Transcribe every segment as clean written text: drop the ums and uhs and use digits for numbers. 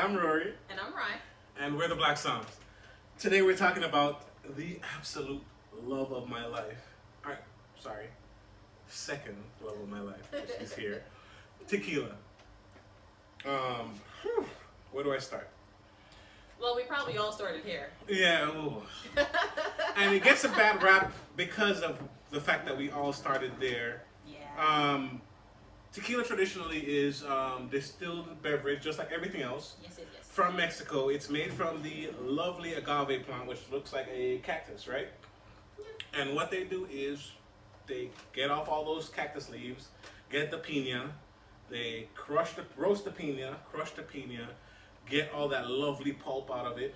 I'm Rory. And I'm Ryan. And we're the Black Somms. Today we're talking about the absolute love of my life. Second love of my life, which is here. Tequila. Where do I start? Well, we probably all started here. Yeah, ooh. And it gets a bad rap because of the fact that we all started there. Yeah. Tequila traditionally is distilled beverage, just like everything else. Yes, it is. From Mexico. It's made from the lovely agave plant, which looks like a cactus, right? Yeah. And what they do is they get off all those cactus leaves, get the piña, they roast the piña, crush the piña, get all that lovely pulp out of it.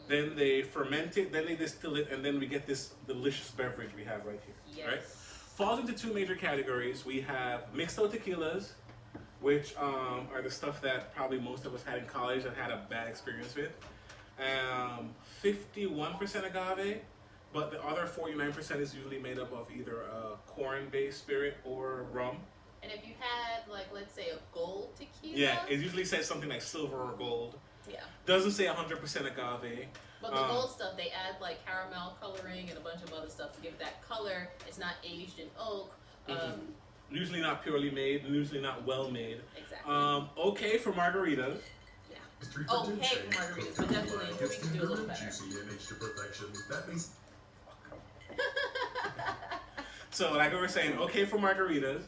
Then they ferment it, then they distill it, and then we get this delicious beverage we have right here. Yes. Right? Falls into two major categories. We have mixed out tequilas, which are the stuff that probably most of us had in college and had a bad experience with. 51% agave, but the other 49% is usually made up of either a corn-based spirit or rum. And if you had, like, let's say a gold tequila. Yeah, it usually says something like silver or gold. Yeah. Doesn't say 100% agave. But the gold stuff, they add like caramel coloring and a bunch of other stuff to give that color. It's not aged in oak. Usually not purely made, usually not well made. Exactly. Okay for margaritas. Yeah. Okay for margaritas, but definitely we can do a little better. So like we were saying, okay for margaritas.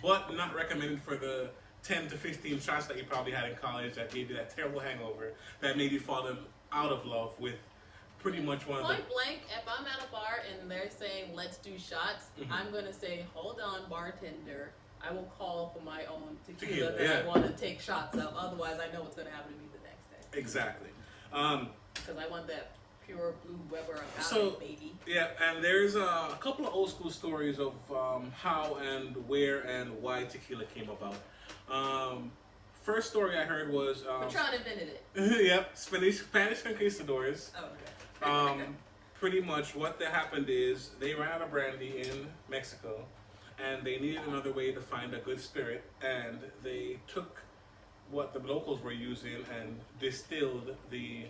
But not recommended for the 10 to 15 shots that you probably had in college that gave you that terrible hangover that made you fall out of love with pretty much one of the... Point blank, if I'm at a bar and they're saying, let's do shots, I'm going to say, hold on, bartender. I will call for my own tequila that I want to take shots of. Otherwise, I know what's going to happen to me the next day. Exactly. Because I want that pure blue Weber agave, baby. Yeah, and there's a couple of old school stories of how and where and why tequila came about. First story I heard was Patron invented it. Yep, Spanish conquistadors. Oh, okay. Pretty much what that happened is they ran out of brandy in Mexico, and they needed another way to find a good spirit, and they took what the locals were using and distilled the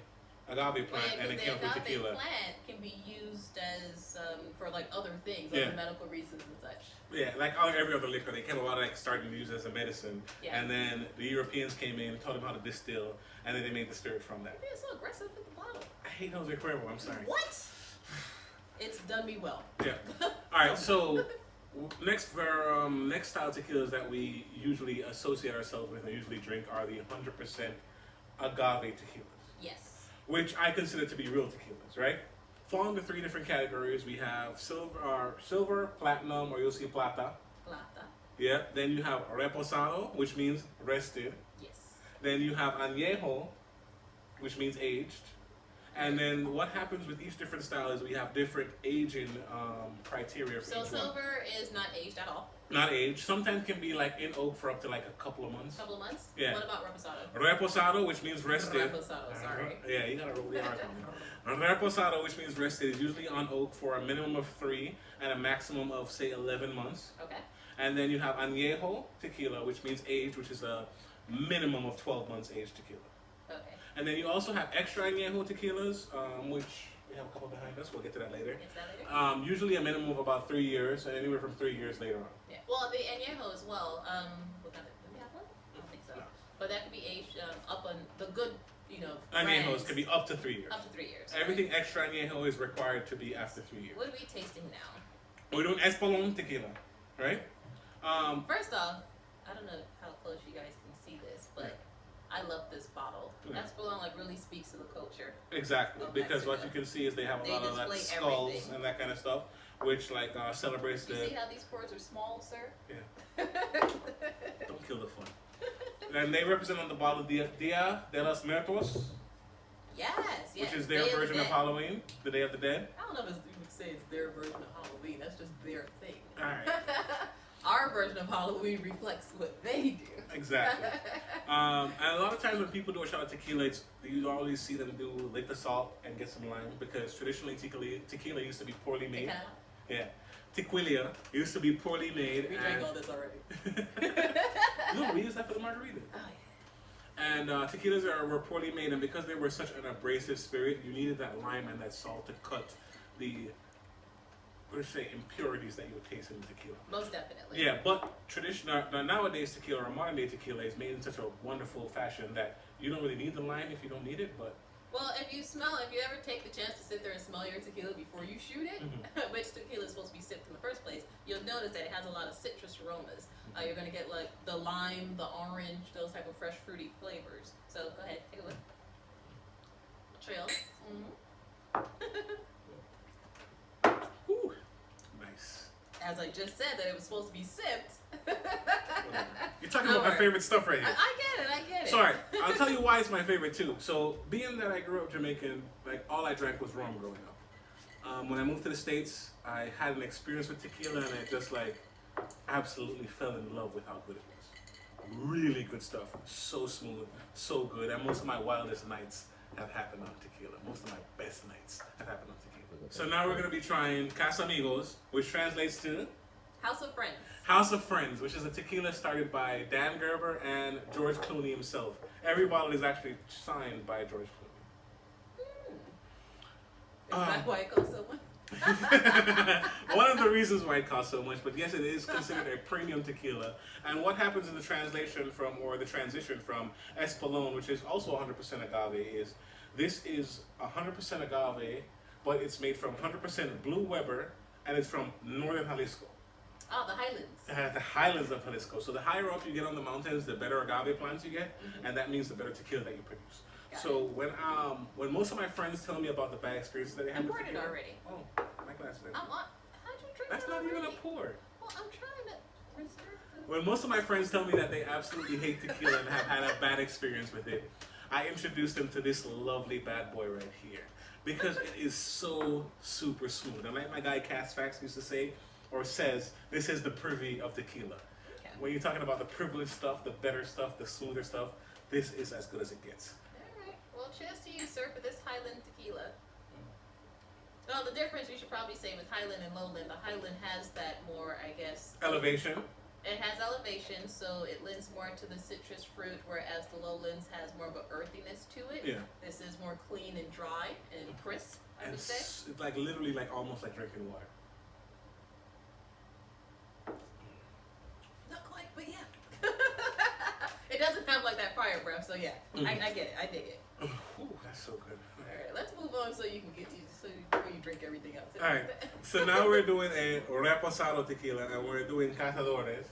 agave plant, and it came up with tequila. The agave plant can be used as for like other things, like medical reasons and such. Yeah, like every other liquor, they came about like starting to use it as a medicine, and then the Europeans came in, taught them how to distill, and then they made the spirit from that. You're so aggressive with the bottle. I hate Jose Cuervo. I'm sorry. What? It's done me well. Yeah. All right. So next style tequilas that we usually associate ourselves with and usually drink are the 100% agave tequilas. Yes. Which I consider to be real tequilas, right? Fall into three different categories. We have silver, platinum, or you'll see plata. Plata. Yeah. Then you have reposado, which means rested. Yes. Then you have añejo, which means aged. And then what happens with each different style is we have different aging criteria for each one. So silver is not aged at all? Not aged. Sometimes can be like in oak for up to like a couple of months. Couple of months? Yeah. What about reposado? Reposado, which means rested. Reposado, sorry. Yeah, you gotta roll your R's on me. Reposado, which means rested, is usually on oak for a minimum of 3 and a maximum of say 11 months. Okay. And then you have añejo tequila, which means aged, which is a minimum of 12 months aged tequila. Okay. And then you also have extra añejo tequilas, which we have a couple behind us. We'll get to that later. Usually a minimum of about 3 years, and anywhere from 3 years later on. Yeah. Well, the añejo as well. Do we have one? I don't think so. No. But that could be aged up on the good, Añejos can be up to 3 years. Up to 3 years. Everything extra añejo is required to be after 3 years. What are we tasting now? We're doing Espolón tequila, right? First off, I don't know how close you guys can see this, but I love this bottle. Espolón like really speaks to the culture. Exactly, because what you can see is they have a lot of like skulls and that kind of stuff, which like celebrates the... You see how these pours are small, sir? Yeah. Don't kill the fun. And they represent on the bottle Dia de los Muertos. Yes, which is their version of Halloween, the Day of the Dead. I don't know if you would say it's their version of Halloween. That's just their thing. All right. Our version of Halloween reflects what they do. Exactly. And a lot of times when people do a shot of tequila, you always see them lick the salt and get some lime, because traditionally tequila used to be poorly made. Yeah. Tequila used to be poorly made. We drank all this already. No, we used that for the margarita. Oh, yeah. And tequilas were poorly made, and because they were such an abrasive spirit, you needed that lime and that salt to cut the, let's say, impurities that you would taste in the tequila. Most definitely. Yeah, but traditional nowadays tequila or modern day tequila is made in such a wonderful fashion that you don't really need the lime if you don't need it, but. Well, if you ever take the chance to sit there and smell your tequila before you shoot it, which tequila is supposed to be sipped in the first place, you'll notice that it has a lot of citrus aromas. You're going to get like the lime, the orange, those type of fresh fruity flavors. So go ahead, take a look. Trail. Ooh, nice. As I just said that it was supposed to be sipped. You're talking about my favorite stuff right here. I get it. Sorry, I'll tell you why it's my favorite too. So, being that I grew up Jamaican, like all I drank was rum growing up. When I moved to the States, I had an experience with tequila and I just like absolutely fell in love with how good it was. Really good stuff. So smooth, so good. And most of my wildest nights have happened on tequila. Most of my best nights have happened on tequila. So now we're going to be trying Casamigos, which translates to House of Friends. House of Friends, which is a tequila started by Dan Gerber and George Clooney himself. Every bottle is actually signed by George Clooney. Is that why it costs so much? One of the reasons why it costs so much, but yes, it is considered a premium tequila. And what happens in the translation from, or the transition from Espolón, which is also 100% agave, is this is 100% agave, but it's made from 100% Blue Weber, and it's from northern Jalisco. Oh, the Highlands. The highlands of Jalisco. So the higher up you get on the mountains, the better agave plants you get, and that means the better tequila that you produce. So when most of my friends tell me about the bad experiences that they have with poured it tequila, already. Oh, my glass is empty. How'd you drink That's it not already? even a pour. Well, I'm trying to reserve the... When most of my friends tell me that they absolutely hate tequila and have had a bad experience with it, I introduce them to this lovely bad boy right here. Because it is so super smooth. And like my guy Cass Fax used to say, or says, this is the privy of tequila. Okay. When you're talking about the privileged stuff, the better stuff, the smoother stuff, this is as good as it gets. Alright, well cheers to you, sir, for this Highland tequila. Well, the difference we should probably say with Highland and Lowland, the Highland has that more, I guess... Elevation. It has elevation, so it lends more to the citrus fruit, whereas the Lowlands has more of an earthiness to it. Yeah. This is more clean and dry and crisp, I would say. It's like literally like almost like drinking water. Not quite, but yeah. It doesn't have like that fire breath, so yeah. I get it. I dig it. Ooh, that's so good. Alright, let's move on so you can before you drink everything else. Alright, so now we're doing a reposado tequila and we're doing cazadores.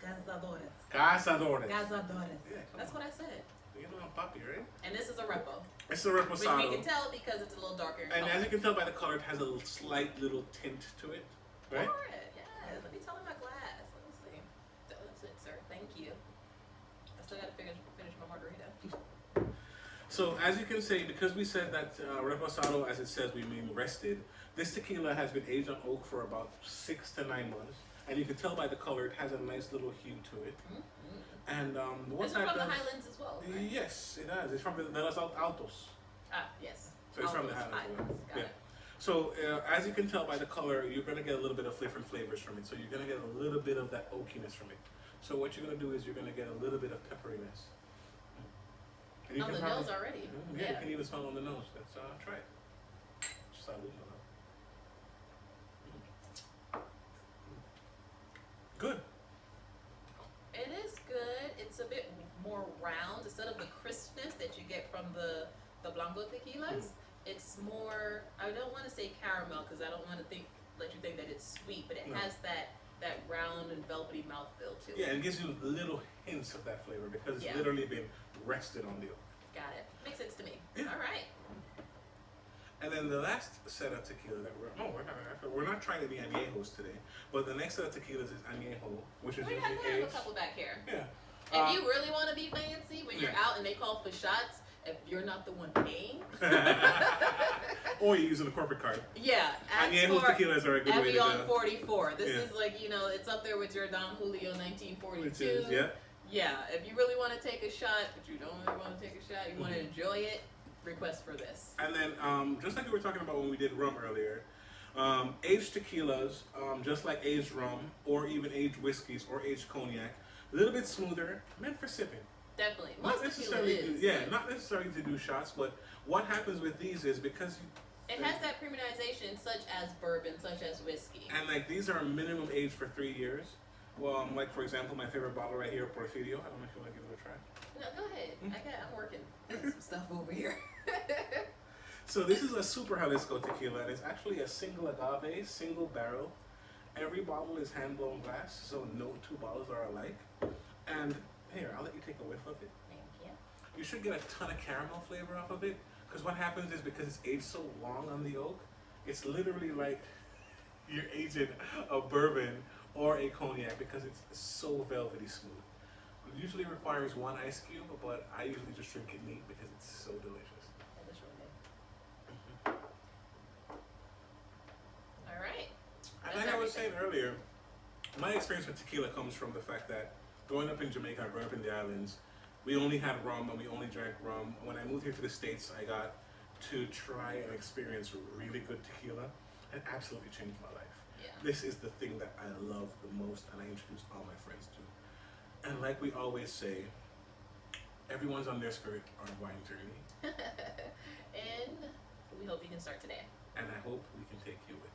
Cazadores. Cazadores. Cazadores. Yeah, That's what I said. You know I'm poppy, right? And this is a repo. It's a reposado. Which we can tell because it's a little darker in And color. as you can tell by the color, it has a slight little tint to it, right? Pour it, yeah. Let me tell him my glass. Let me see. That's it, sir. Thank you. I still got to finish my margarita. So as you can see, because we said that reposado, as it says, we mean rested, this tequila has been aged on oak for about 6 to 9 months. And you can tell by the color, it has a nice little hue to it. And what This is that from does, the Highlands as well, right? Yes, it does. It's from the Los Altos. Ah, yes. So it's from the Altos Highlands. Got Yeah. it. So as you can tell by the color, you're going to get a little bit of different flavors from it. So you're going to get a little bit of that oakiness from it. So what you're going to do is you're going to get a little bit of pepperiness. And On the nose already. Yeah, you can even smell on the nose. Let's try it. Salud, my love. Good. It is good. It's a bit more round instead of the crispness that you get from the Blanco tequilas. It's more, I don't want to say caramel because I don't want to let you think that it's sweet, but it has that round and velvety mouthfeel to it. Yeah, it gives you little hints of that flavor because it's Yeah. literally been rested on the oak. Got it. Makes sense to me. Yeah. All right. And then the last set of tequila that we're not trying any añejos today, but the next set of tequilas is añejo, which is We usually have a aged. couple back here. Yeah. If you really want to be fancy, when you're Yeah. out and they call for shots, if you're not the one paying, Or you're using a corporate card. yeah, ask Añejo for tequilas are a good way to Avion go. 44. This Yeah. is like, it's up there with your Don Julio 1942. Which is, yeah. Yeah, if you really want to take a shot, but you don't really want to take a shot, you want to enjoy it, request for this. And then, just like we were talking about when we did rum earlier, Aged tequilas, just like aged rum, or even aged whiskeys or aged cognac, a little bit smoother, meant for sipping. Definitely. Not necessarily, not necessarily to do shots, but what happens with these is because it has that premiumization, such as bourbon, such as whiskey. And like these are minimum age for 3 years. Well, like for example, my favorite bottle right here, Porfirio. I don't know if you want to give it a try. No, go ahead. I'm working on some stuff over here. So this is a Super Jalisco tequila, and it's actually a single agave, single barrel. Every bottle is hand blown glass, so no two bottles are alike. And here, I'll let you take a whiff of it. Thank you. You should get a ton of caramel flavor off of it, because what happens is because it's aged so long on the oak, it's literally like you're aging a bourbon or a cognac because it's so velvety smooth. It usually requires 1 ice cube, but I usually just drink it neat because it's so delicious. All right. And like I was saying earlier, my experience with tequila comes from the fact that growing up in Jamaica, growing up in the islands, we only had rum and we only drank rum. When I moved here to the States, I got to try and experience really good tequila. It absolutely changed my life. Yeah. This is the thing that I love the most and I introduce all my friends to. And like we always say, everyone's on their spirit on wine journey. And we hope you can start today. And I hope we can take you with us.